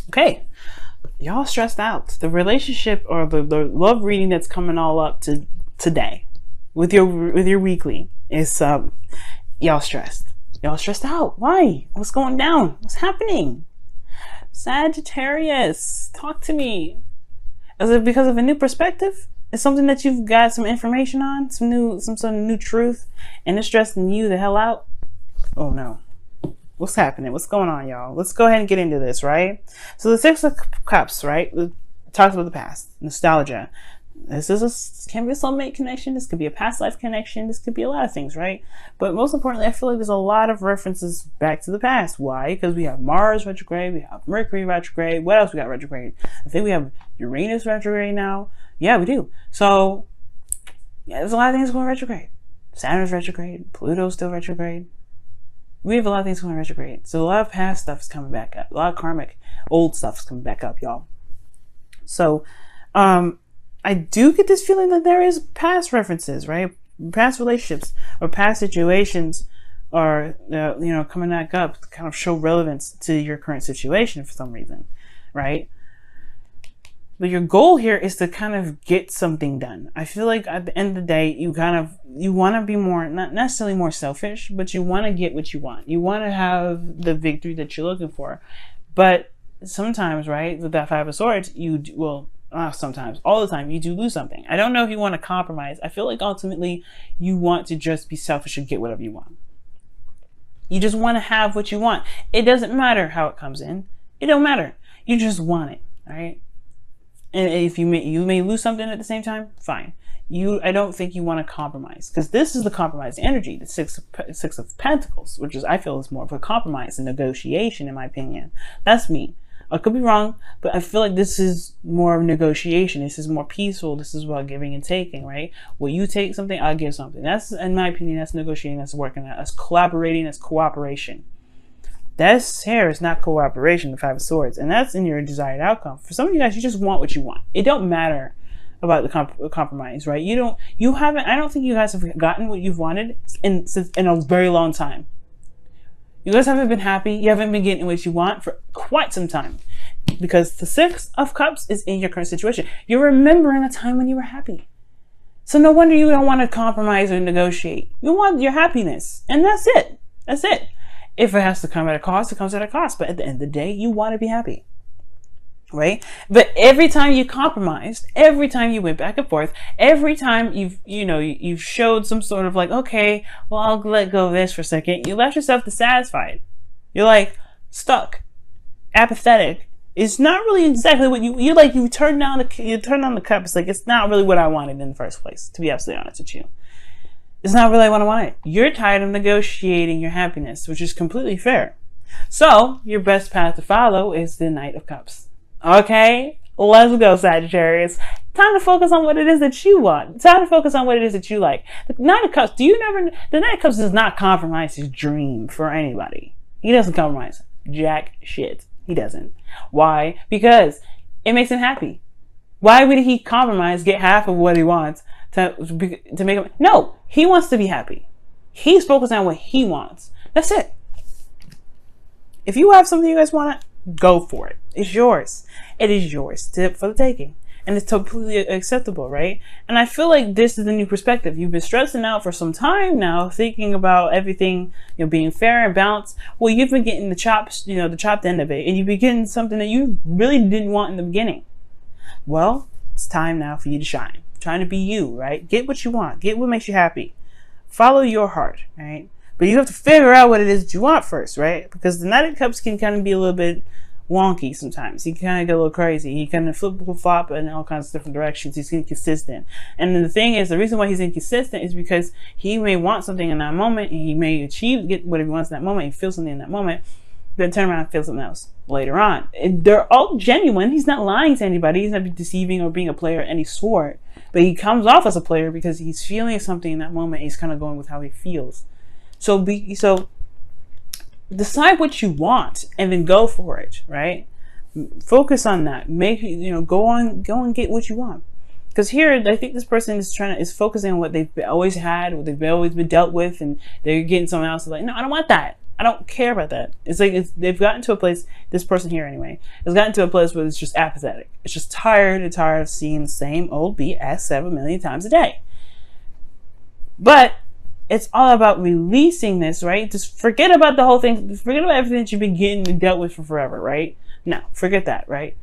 Okay, y'all stressed out. The relationship or the love reading that's coming all up to today with your weekly is y'all stressed. Y'all stressed out. Why? What's going down? What's happening? Sagittarius, talk to me. Is it because of a new perspective? It's something that you've got some information on, some sort of new truth, and it's stressing you the hell out? Oh no. What's happening? What's going on, y'all? Let's go ahead and get into this, right? So the Six of Cups, right? It talks about the past, nostalgia. This can be a soulmate connection. This could be a past life connection. This could be a lot of things, right? But most importantly, I feel like there's a lot of references back to the past. Why? Because we have Mars retrograde, we have Mercury retrograde. What else we got retrograde? I think we have Uranus retrograde now. Yeah, we do. So yeah, there's a lot of things going retrograde. Saturn's retrograde. Pluto's still retrograde. We have a lot of things going retrograde. So a lot of past stuff is coming back up. A lot of karmic old stuff is coming back up, y'all. So I do get this feeling that there is past references, right? Past relationships or past situations are, coming back up to kind of show relevance to your current situation for some reason, right? But your goal here is to kind of get something done. I feel like at the end of the day, you want to be more, not necessarily more selfish, but you want to get what you want. You want to have the victory that you're looking for. But sometimes, right, with that Five of Swords, sometimes, all the time, you do lose something. I don't know if you want to compromise. I feel like ultimately you want to just be selfish and get whatever you want. You just want to have what you want. It doesn't matter how it comes in. It don't matter. You just want it, all right? And if you may lose something at the same time, fine. I don't think you want to compromise, because this is the compromise energy, the Six of Pentacles, which I feel is more of a compromise and negotiation, in my opinion. That's me. I could be wrong, but I feel like this is more of negotiation. This is more peaceful. This is about giving and taking, right? Well, you take something, I'll give something. That's, in my opinion, that's negotiating, that's working, that's collaborating, that's cooperation. This here is not cooperation, the Five of Swords, and that's in your desired outcome. For some of you guys, you just want what you want. It don't matter about the compromise, right? I don't think you guys have gotten what you've wanted in a very long time. You guys haven't been happy. You haven't been getting what you want for quite some time, because the Six of Cups is in your current situation. You're remembering a time when you were happy. So no wonder you don't want to compromise or negotiate. You want your happiness, and that's it. That's it. If it has to come at a cost, it comes at a cost. But at the end of the day, you want to be happy, right? But every time you compromised, every time you went back and forth, every time you've showed some sort of like, okay, well, I'll let go of this for a second. You left yourself dissatisfied. You're like stuck, apathetic. It's not really exactly what you turn down the cup. It's like, it's not really what I wanted in the first place, to be absolutely honest with you. It's not really what I wanted. You're tired of negotiating your happiness, which is completely fair. So your best path to follow is the Knight of Cups. Okay, let's go, Sagittarius. Time to focus on what it is that you want. Time to focus on what it is that you like. The Knight of Cups, the Knight of Cups does not compromise his dream for anybody. He doesn't compromise jack shit. He doesn't. Why? Because it makes him happy. Why would he compromise, get half of what he wants to make him? No, he wants to be happy. He's focused on what he wants. That's it. If you have something you guys want, go for it. It's yours. It is yours for the taking. And it's completely acceptable, right? And I feel like this is the new perspective. You've been stressing out for some time now, thinking about everything, being fair and balanced. Well, you've been getting the chopped end of it, and you've been getting something that you really didn't want in the beginning. Well, it's time now for you to shine. Trying to be you, right? Get what you want. Get what makes you happy. Follow your heart, right? But you have to figure out what it is that you want first, right? Because the Knight of Cups can kind of be a little bit wonky sometimes. He can kind of get a little crazy. He kind of flip-flop in all kinds of different directions. He's inconsistent. And the thing is, the reason why he's inconsistent is because he may want something in that moment, and he may get whatever he wants in that moment, and feel something in that moment, then turn around and feel something else later on. And they're all genuine. He's not lying to anybody. He's not deceiving or being a player of any sort. But he comes off as a player because he's feeling something in that moment. He's kind of going with how he feels. So decide what you want and then go for it, right? Focus on that. Go and get what you want. Because here, I think this person is focusing on what they've always had, what they've always been dealt with, and they're getting someone else like, no, I don't want that. I don't care about that. It's like they've gotten to a place, this person here anyway, has gotten to a place where it's just apathetic. It's just tired of seeing the same old BS 7 million times a day. But it's all about releasing this, right? Just forget about the whole thing. Forget about everything that you've been getting and dealt with for forever, right? No, forget that, right?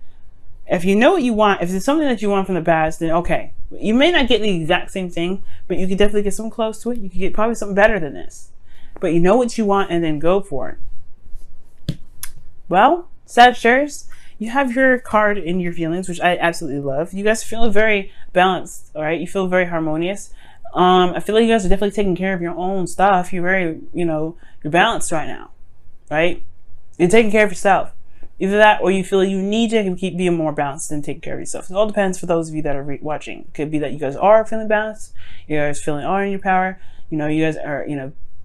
If you know what you want, if it's something that you want from the past, then okay. You may not get the exact same thing, but you could definitely get something close to it. You could get probably something better than this. But you know what you want, and then go for it. Well, Sagittarius, you have your card in your feelings, which I absolutely love. You guys feel very balanced, all right? You feel very harmonious. I feel like you guys are definitely taking care of your own stuff. You're very, you're balanced right now, right? You're taking care of yourself. Either that, or you feel you need to keep being more balanced and taking care of yourself. It all depends for those of you that are watching. It could be that you guys are feeling balanced. You guys feeling are in your power. You guys are,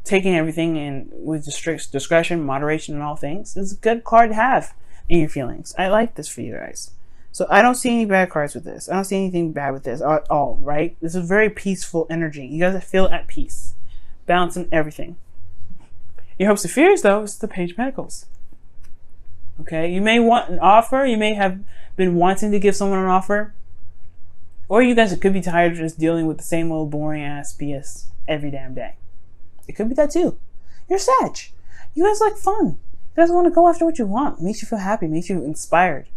taking everything in with strict discretion, moderation, and all things. It's a good card to have in your feelings. I like this for you guys. So I don't see any bad cards with this. I don't see anything bad with this at all, right? This is very peaceful energy. You guys feel at peace, balancing everything. Your hopes and fears, though, is the Page of Pentacles. Okay, you may want an offer. You may have been wanting to give someone an offer. Or you guys could be tired of just dealing with the same old boring ass BS every damn day. It could be that too. You're Sag. You guys like fun. You guys want to go after what you want. Makes you feel happy. Makes you inspired.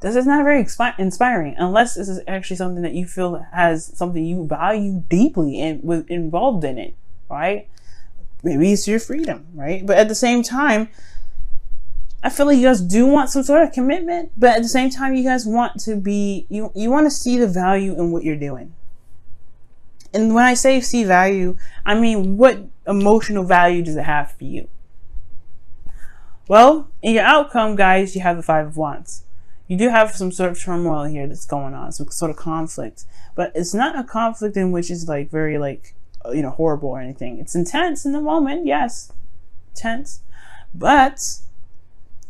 This is not very inspiring unless this is actually something that you feel has something you value deeply and involved in it, right? Maybe it's your freedom, right? But at the same time, I feel like you guys do want some sort of commitment, but at the same time, you guys want to be, you want to see the value in what you're doing. And when I say see value, I mean, what emotional value does it have for you? Well, in your outcome, guys, you have the Five of Wands. You do have some sort of turmoil here that's going on, some sort of conflict. But it's not a conflict in which is like very like, horrible or anything. It's intense in the moment, yes. Tense. But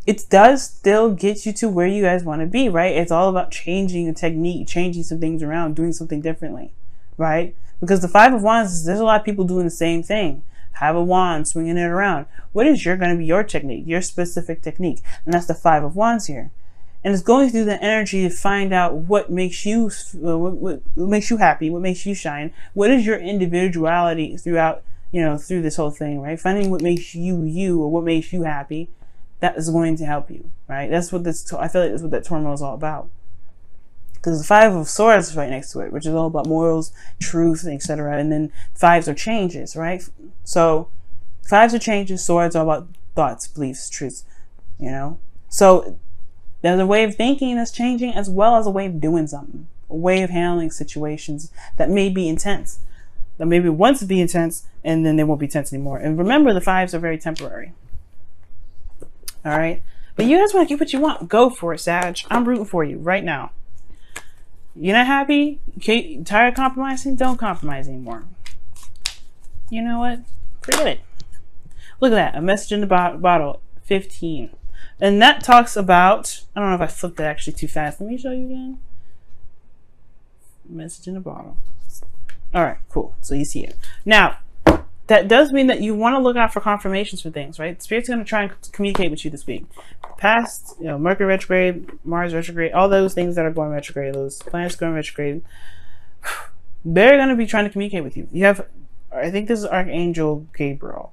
it does still get you to where you guys want to be, right? It's all about changing the technique, changing some things around, doing something differently, right? Because the Five of Wands, there's a lot of people doing the same thing. Have a wand, swinging it around. What is going to be your technique, your specific technique? And that's the Five of Wands here. And it's going through the energy to find out what makes you, what makes you happy, what makes you shine. What is your individuality throughout, through this whole thing, right? Finding what makes you, you, or what makes you happy. That is going to help you, right? That's what this, I feel like that's what that turmoil is all about. Because the Five of Swords is right next to it, which is all about morals, truth, etc. And then fives are changes, right? So fives are changes, swords are about thoughts, beliefs, truths, So there's a way of thinking that's changing as well as a way of doing something, a way of handling situations that may be intense, that maybe once be intense and then they won't be tense anymore. And remember, the fives are very temporary. All right. But you guys want to get what you want. Go for it, Sag. I'm rooting for you right now. You're not happy? Okay, tired of compromising? Don't compromise anymore. You know what? Forget it. Look at that. A message in the bottle. 15. And that talks about, I don't know if I flipped it actually too fast. Let me show you again. Message in the bottle. All right, cool. So you see it. Now, that does mean that you want to look out for confirmations for things, right? Spirit's going to try and communicate with you this week. Past, Mercury retrograde, Mars retrograde, all those things that are going retrograde, those planets going retrograde, they're going to be trying to communicate with you. You have, I think this is Archangel Gabriel.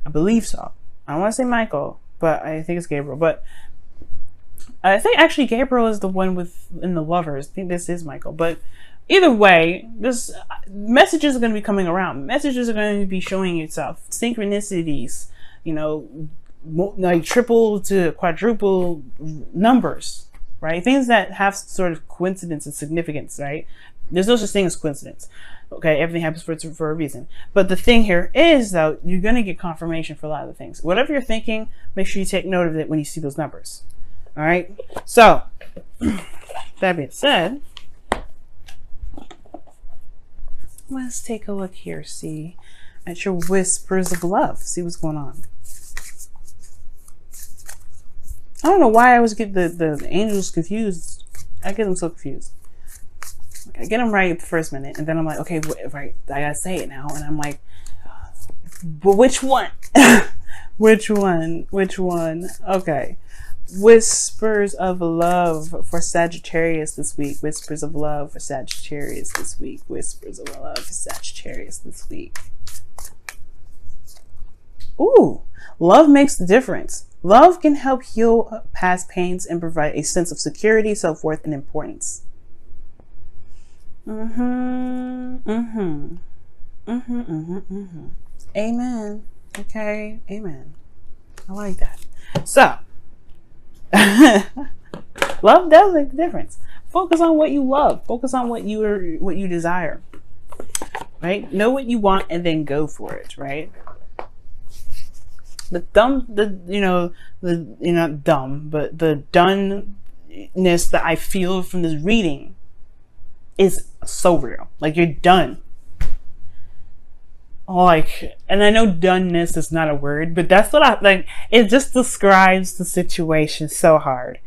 I believe so. I don't want to say Michael, but I think it's Gabriel. But I think actually Gabriel is the one in the Lovers. I think this is Michael. But either way, this messages are going to be coming around. Messages are going to be showing itself. Synchronicities, like triple to quadruple numbers, right? Things that have sort of coincidence and significance, right? There's no such thing as coincidence. Okay, everything happens for a reason. But the thing here is, though, you're going to get confirmation for a lot of the things. Whatever you're thinking, make sure you take note of it when you see those numbers. All right? So, that being said, let's take a look here, see at your whispers of love, see what's going on. I don't know why I always get the angels confused. I get them so confused. I get them right the first minute, and then I'm like, okay, right, I gotta say it now, and I'm like, but which one? Which one? Which one? Okay. Whispers of love for Sagittarius this week. Whispers of love for Sagittarius this week. Whispers of love for Sagittarius this week. Ooh, love makes the difference. Love can help heal past pains and provide a sense of security, self-worth, and importance. Amen. Okay, amen. I like that. So, love does make the difference. Focus on what you love. Focus on what you desire. Right? Know what you want and then go for it. Right? The doneness that I feel from this reading is so real. Like, you're done. Like, and I know doneness is not a word, but that's what I like. It just describes the situation so hard.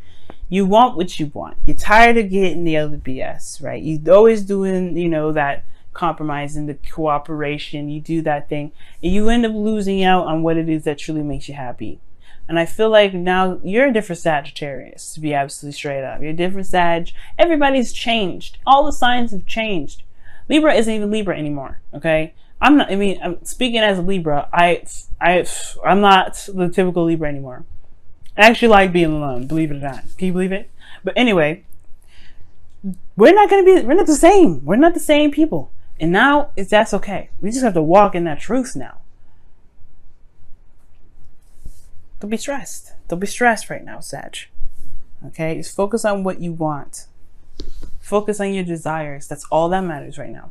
You want what you want. You're tired of getting the other BS, right? You're always doing, that compromising, the cooperation. You do that thing, and you end up losing out on what it is that truly makes you happy. And I feel like now you're a different Sagittarius, to be absolutely straight up. You're a different Sag. Everybody's changed. All the signs have changed. Libra isn't even Libra anymore, okay? I'm speaking as a Libra. I'm not the typical Libra anymore. I actually like being alone, believe it or not. Can you believe it? But anyway, we're not the same. We're not the same people. And now that's okay. We just have to walk in that truth now. Don't be stressed. Don't be stressed right now, Sag. Okay? Just focus on what you want. Focus on your desires. That's all that matters right now.